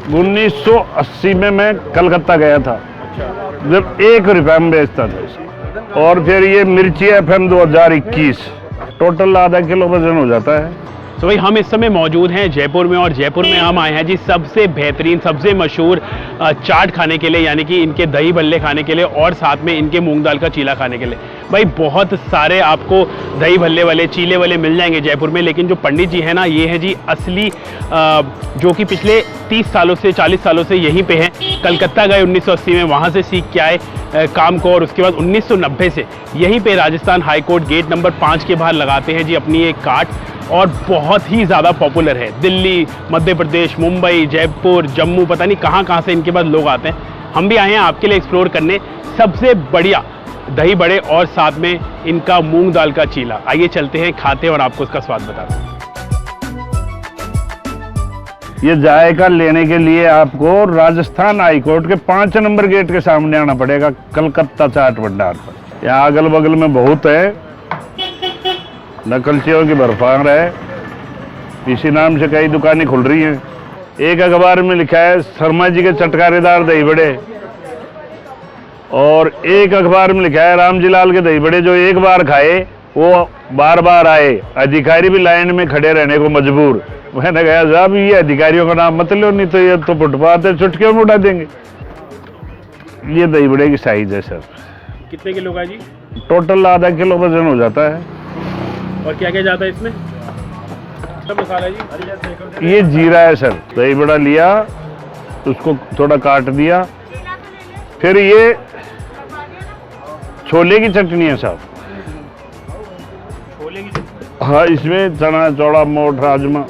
1980 में मैं कलकत्ता गया था, जब 1 रुपये में बेचता था इसको। और फिर ये मिर्ची FM 2021, टोटल आधा किलो वजन हो जाता है। तो भाई हम इस समय मौजूद हैं जयपुर में, और जयपुर में हम आए हैं जी सबसे बेहतरीन, सबसे मशहूर चाट खाने के लिए, यानी कि इनके दही भल्ले खाने के लिए, और साथ में इनके मूंग दाल का चीला खाने के लिए। भाई बहुत सारे आपको दही भल्ले वाले, चीले वाले मिल जाएंगे जयपुर में, लेकिन जो पंडित जी हैं ना, ये है जी असली, जो कि पिछले 30 सालों से 40 सालों से यहीं पे हैं। कलकत्ता गए 1980 में, वहाँ से सीख के आए काम को, और उसके बाद 1990 से यहीं पे Rajasthan high court gate number 5 के बाहर लगाते हैं जी अपनी एक काट, और बहुत ही ज़्यादा पॉपुलर है। दिल्ली, मध्य प्रदेश, मुंबई, जयपुर, जम्मू, पता नहीं कहाँ से इनके पास लोग आते हैं। हम भी आए हैं आपके लिए एक्सप्लोर करने सबसे बढ़िया दही बड़े और साथ में इनका मूंग दाल का चीला। आइए चलते हैं, खाते हैं और आपको इसका स्वाद बताते हैं। ये जायका लेने के लिए आपको राजस्थान हाई कोर्ट के 5 नंबर गेट के सामने आना पड़ेगा, कलकत्ता चाट भंडार पर। यहाँ अगल बगल में बहुत है, नकलचियों की भरमार है, इसी नाम से कई दुकानें खुल रही हैं। एक अखबार में लिखा है शर्मा जी के चटकारेदार दही बड़े, और एक अखबार में लिखा है राम जी लाल के दही बड़े, जो एक बार खाए वो बार बार आए। अधिकारी भी लाइन में खड़े रहने को मजबूर। मैंने कहा साहब ये अधिकारियों का नाम मत लो, नहीं तो ये तो फुटपाथ है, चुटकियों में उड़ा देंगे। ये दही बड़े की साइज है सर। कितने किलो का जी? टोटल आधा किलो वजन हो जाता है। और क्या क्या जाता है इसमें? सब मसाला जी? ये जीरा है सर। दही बड़ा लिया, उसको थोड़ा काट दिया, फिर ये छोले की चटनी है साहब। छोले की? हाँ, इसमें चना, चौड़ा, मोठ, राजमा,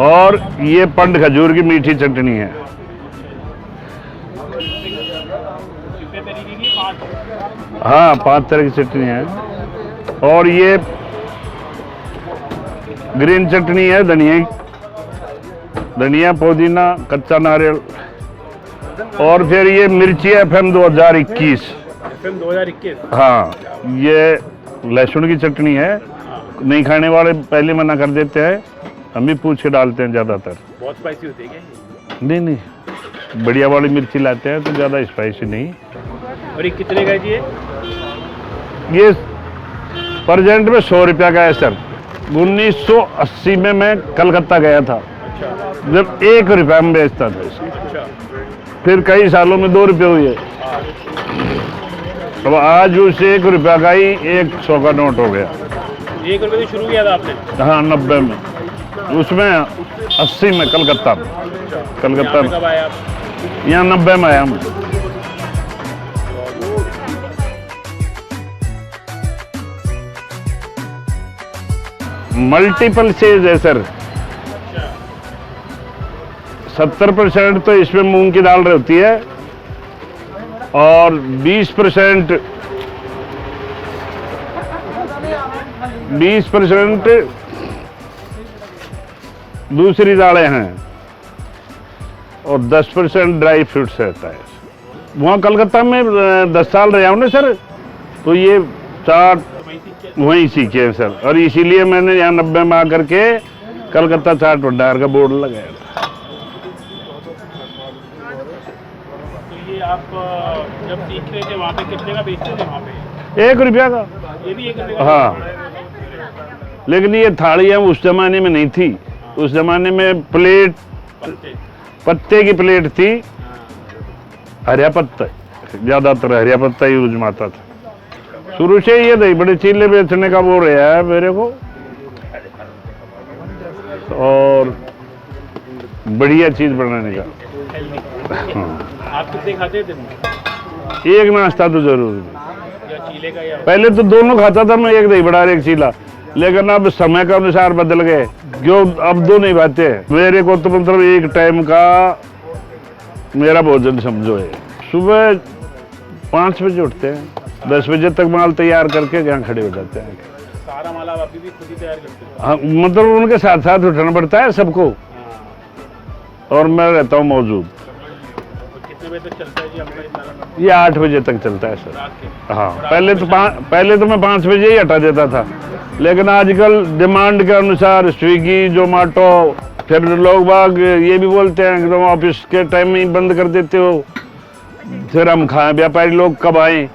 और ये पंड खजूर की मीठी चटनी है। हाँ, 5 तरह की चटनी है। और ये ग्रीन चटनी है, धनिया, पुदीना, कच्चा नारियल, और फिर ये मिर्ची FM 2021। FM 2021? हाँ, ये लहसुन की चटनी है। नहीं खाने वाले पहले मना कर देते हैं, हम भी पूछ के डालते हैं ज़्यादातर। बहुत स्पाइसी होती है क्या? नहीं, बढ़िया वाली मिर्ची लाते हैं तो ज़्यादा स्पाइसी नहीं। और ये कितने का है जी? ये प्रेजेंट में 100 रुपया का है सर। 1980 में मैं कलकत्ता गया था, जब 1 रुपये में बेचता था इसको। फिर कई सालों में 2 रुपये हुए, अब आज उसे 1 रुपया का ही 100 का नोट हो गया। 1 रुपये से शुरू किया था आपने? हाँ, 90 में, उसमें 80 में कलकत्ता में। कलकत्ता में कब आए आप? यहाँ 90 में आया हम। मल्टीपल सेज है सर। 70% तो इसमें मूंग की दाल रहती है, और 20% दूसरी दालें हैं, और 10% ड्राई फ्रूट्स रहता है। वहाँ कलकत्ता में 10 साल रहा हूँ ना सर, तो ये चाट वहीं सीखे हैं सर, और इसीलिए मैंने यहाँ 90 में आकर के कलकत्ता चाट भंडार का बोर्ड लगाया था। तो ये आप जब सीख रहे थे वहाँ पे कितने का बेचते थे वहाँ पे? 1 रुपया का। ये भी 1 रुपये का? हाँ, लेकिन ये थालियाँ उस जमाने में नहीं थी। उस जमाने में प्लेट, पत्ते की प्लेट थी, हरिया पत्ता, ज्यादातर हरिया पत्ता यूज में आता था। शुरू से ये दही बड़े चीले बेचने का वो रहा है मेरे को, और बढ़िया चीज बनाने का। हाँ। आप कितने खाते थे? एक नाश्ता तो जरूर, या चीले का या? पहले तो दोनों खाता था मैं, एक दही बड़ा एक चीला, लेकिन अब समय का अनुसार बदल गए, क्यों अब दो नहीं बातें। मेरे को तो मतलब एक टाइम का मेरा भोजन समझो है। सुबह 5 बजे उठते हैं, 10 बजे तक माल तैयार करके यहाँ खड़े हो जाते हैं। सारा माल आप अभी भी खुद ही तैयार करते हैं? हाँ, मतलब उनके साथ साथ उठना पड़ता है सबको, और मैं रहता हूँ मौजूद। कितने बजे तक चलता है जी आपका? ये 8 बजे तक चलता है सर। रात के? हाँ, पहले तो मैं 5 बजे ही हटा देता था, लेकिन आजकल डिमांड के अनुसार स्विगी, जोमेटो, फिर लोग बाग ये भी बोलते हैं कि तुम ऑफिस के टाइम में ही बंद कर देते हो, फिर हम खाएं, व्यापारी लोग कब आए,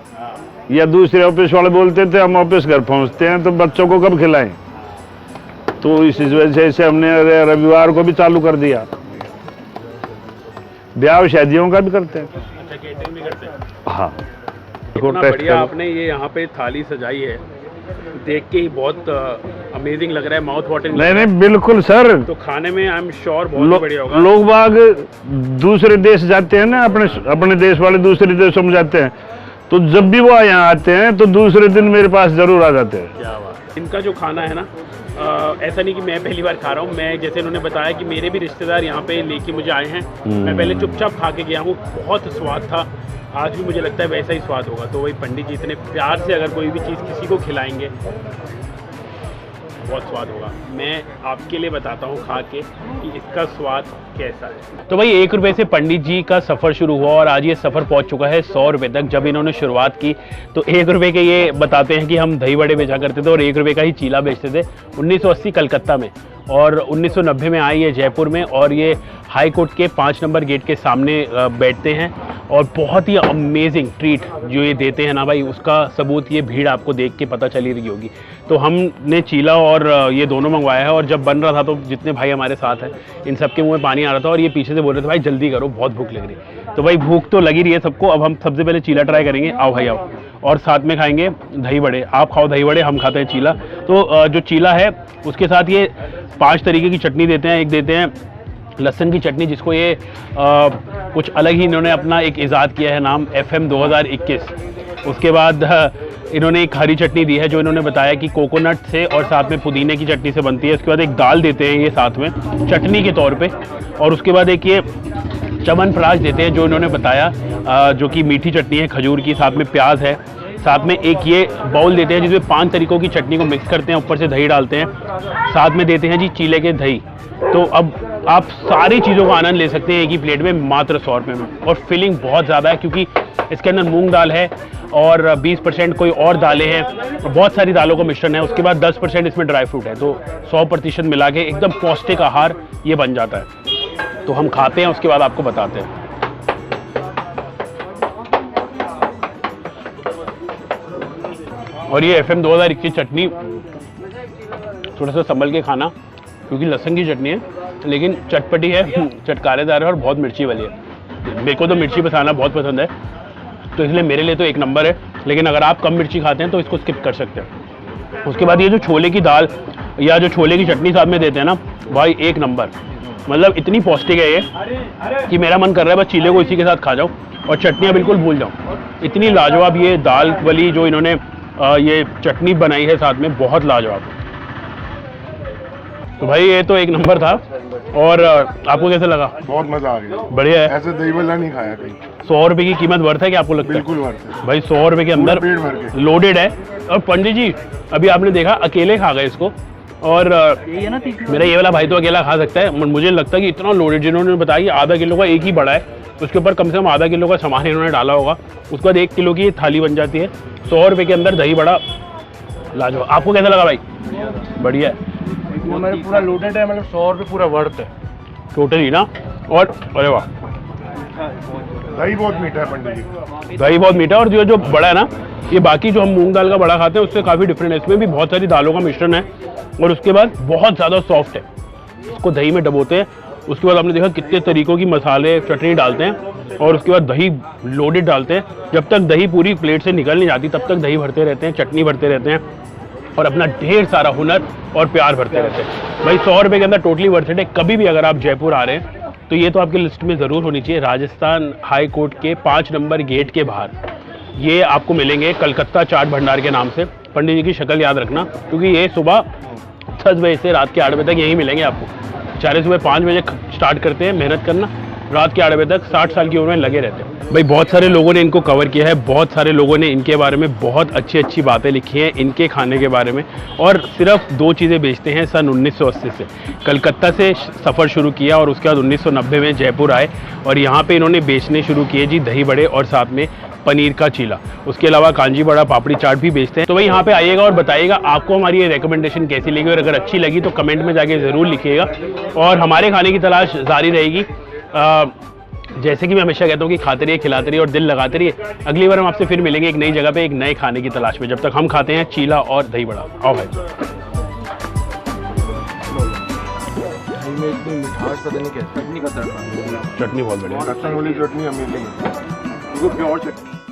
या दूसरे ऑफिस वाले बोलते थे हम ऑफिस घर पहुंचते हैं तो बच्चों को कब खिलाएं। तो इस वजह से हमने रविवार को भी चालू कर दिया। ब्याह शादियों का भी करते हैं। अच्छा, केटरिंग भी करते हैं। हाँ, इतना बढ़िया आपने ये यहाँ पे थाली सजाई है, देख के ही बहुत अमेजिंग लग रहा है, माउथ वाटरिंग। नहीं बिल्कुल सर। तो खाने में आई एम श्योर बहुत बढ़िया होगा। लोग बाग दूसरे देश जाते हैं ना, अपने देश वाले दूसरे देशों में जाते हैं, तो जब भी वो यहाँ आते हैं तो दूसरे दिन मेरे पास जरूर आ जाते हैं। क्या बात। इनका जो खाना है ना, ऐसा नहीं कि मैं पहली बार खा रहा हूँ, मैं जैसे इन्होंने बताया कि मेरे भी रिश्तेदार यहाँ पे लेके मुझे आए हैं, मैं पहले चुपचाप खा के गया हूँ, बहुत स्वाद था। आज भी मुझे लगता है वैसा ही स्वाद होगा। तो वही पंडित जी इतने प्यार से अगर कोई भी चीज़ किसी को खिलाएंगे बहुत स्वाद होगा। मैं आपके लिए बताता हूँ खा के कि इसका स्वाद कैसा है। तो भाई 1 रुपये से पंडित जी का सफ़र शुरू हुआ और आज ये सफ़र पहुँच चुका है 100 रुपये तक। जब इन्होंने शुरुआत की तो 1 रुपये के ये बताते हैं कि हम दही बड़े बेचा करते थे और 1 रुपये का ही चीला बेचते थे 1980 कलकत्ता में, और 1990 में आए ये जयपुर में, और ये हाई कोर्ट के 5 नंबर गेट के सामने बैठते हैं। और बहुत ही अमेजिंग ट्रीट जो ये देते हैं ना भाई, उसका सबूत ये भीड़ आपको देख के पता चली रही होगी। तो हमने चीला और ये दोनों मंगवाया है, और जब बन रहा था तो जितने भाई हमारे साथ हैं इन सबके मुंह में पानी आ रहा था, और ये पीछे से बोल रहे थे भाई जल्दी करो बहुत भूख लग रही है। तो भाई भूख तो लगी रही है सबको। अब हम सबसे पहले चीला ट्राई करेंगे, आओ भाई आओ, और साथ में खाएंगे दही बड़े। आप खाओ दही बड़े, हम खाते हैं चीला। तो जो चीला है उसके साथ ये 5 तरीके की चटनी देते हैं। एक देते हैं लहसुन की चटनी, जिसको ये कुछ अलग ही इन्होंने अपना एक इजाद किया है, नाम FM 2021। उसके बाद इन्होंने एक हरी चटनी दी है जो इन्होंने बताया कि कोकोनट से और साथ में पुदीने की चटनी से बनती है। उसके बाद एक दाल देते हैं ये साथ में चटनी के तौर पे, और उसके बाद एक ये च्यवनप्राश देते हैं जो इन्होंने बताया, जो कि मीठी चटनी है खजूर की, साथ में प्याज है। साथ में एक ये बाउल देते हैं जिसमें 5 तरीकों की चटनी को मिक्स करते हैं, ऊपर से दही डालते हैं, साथ में देते हैं जी चीले के दही। तो अब आप सारी चीज़ों का आनंद ले सकते हैं एक ही प्लेट में मात्र 100 रुपये में। और फिलिंग बहुत ज़्यादा है क्योंकि इसके अंदर मूंग दाल है और 20% कोई और दालें हैं, बहुत सारी दालों का मिश्रण है। उसके बाद 10% इसमें ड्राई फ्रूट है, तो 100% मिला के एकदम पौष्टिक आहार ये बन जाता है। तो हम खाते हैं, उसके बाद आपको बताते हैं। और ये FM 2021 चटनी थोड़ा सा संभल के खाना, क्योंकि लहसुन की चटनी है लेकिन चटपटी है, चटकारेदार है और बहुत मिर्ची वाली है। मेरे को तो मिर्ची पसाना बहुत पसंद है, तो इसलिए मेरे लिए तो एक नंबर है। लेकिन अगर आप कम मिर्ची खाते हैं तो इसको स्किप कर सकते हैं। उसके बाद ये जो छोले की दाल या जो छोले की चटनी साथ में देते हैं ना भाई, एक नंबर। मतलब इतनी पौष्टिक है ये कि मेरा मन कर रहा है बस चीले को इसी के साथ खा जाऊँ और चटनियाँ बिल्कुल भूल जाऊँ। इतनी लाजवाब ये दाल वाली जो इन्होंने ये चटनी बनाई है साथ में, बहुत लाजवाब। तो भाई ये तो एक नंबर था। और आपको कैसा लगा? बहुत मजा आ गया, बढ़िया है। ऐसे दही बल्ला नहीं खाया कहीं। 100 रुपये की कीमत वर्थ है क्या आपको लगता है? बिल्कुल वर्थ है भाई, 100 रुपये के अंदर पेट भर के लोडेड है। और पंडित जी अभी आपने देखा अकेले खा गए इसको, और मेरा ये वाला भाई तो अकेला खा सकता है। मुझे लगता है कि इतना लोडेड, जिन्होंने बताया कि आधा किलो का एक ही बड़ा है, उसके ऊपर कम से कम आधा किलो का सामान इन्होंने डाला होगा। उसके बाद 1 किलो की थाली बन जाती है। 100 रुपये के अंदर दही बड़ा लाजवाब। आपको कैसा लगा भाई? बढ़िया है, मतलब पूरा लोडेड है, मतलब 100 रुपये पूरा वर्थ है टोटली ना। और अरे वाह, दही बहुत मीठा है पंडित जी। दही बहुत मीठा। और जो बड़ा है ना, ये बाकी जो हम मूंग दाल का बड़ा खाते हैं उससे काफ़ी डिफरेंट है। इसमें भी बहुत सारी दालों का मिश्रण है और उसके बाद बहुत ज़्यादा सॉफ्ट है। इसको दही में डबोते हैं, उसके बाद आपने देखा कितने तरीकों की मसाले चटनी डालते हैं, और उसके बाद दही लोडेड डालते हैं। जब तक दही पूरी प्लेट से निकल नहीं जाती तब तक दही भरते रहते हैं, चटनी भरते रहते हैं, और अपना ढेर सारा हुनर और प्यार भरते रहते हैं। भाई 100 रुपये के अंदर टोटली वर्थ इट है। कभी भी अगर आप जयपुर आ रहे हैं तो ये तो आपकी लिस्ट में ज़रूर होनी चाहिए। राजस्थान हाई कोर्ट के 5 नंबर गेट के बाहर ये आपको मिलेंगे, कलकत्ता चाट भंडार के नाम से। पंडित जी की शक्ल याद रखना, क्योंकि ये सुबह 10 बजे से रात के 8 बजे तक यहीं मिलेंगे आपको। बेचारे सुबह 5 बजे स्टार्ट करते हैं मेहनत करना, रात के 8 बजे तक 60 साल की उम्र में लगे रहते हैं। भाई बहुत सारे लोगों ने इनको कवर किया है, बहुत सारे लोगों ने इनके बारे में बहुत अच्छी अच्छी बातें लिखी हैं इनके खाने के बारे में। और सिर्फ 2 चीज़ें बेचते हैं सन 1980 से। कलकत्ता से सफ़र शुरू किया और उसके बाद 1990 में जयपुर आए और यहाँ पे इन्होंने बेचने शुरू किए जी दही बड़े और साथ में पनीर का चीला। उसके अलावा कांजी बड़ा पापड़ी चाट भी बेचते हैं। तो भाई यहाँ पे आइएगा और बताइएगा आपको हमारी ये रिकमेंडेशन कैसी लगी, और अगर अच्छी लगी तो कमेंट में जाके ज़रूर लिखिएगा और हमारे खाने की तलाश जारी रहेगी। जैसे कि मैं हमेशा कहता हूँ कि खाते रहिए, खिलाते रहिए और दिल लगाते रहिए। अगली बार हम आपसे फिर मिलेंगे एक नई जगह पे, एक नए खाने की तलाश में। जब तक हम खाते हैं चीला और दही बड़ा। आओ भाई। में इतनी मिठास पता नहीं कैसे, चटनी का तड़का, चटनी बहुत बढ़िया। रसम वाली चटनी अमेजिंग है, प्योर चटनी।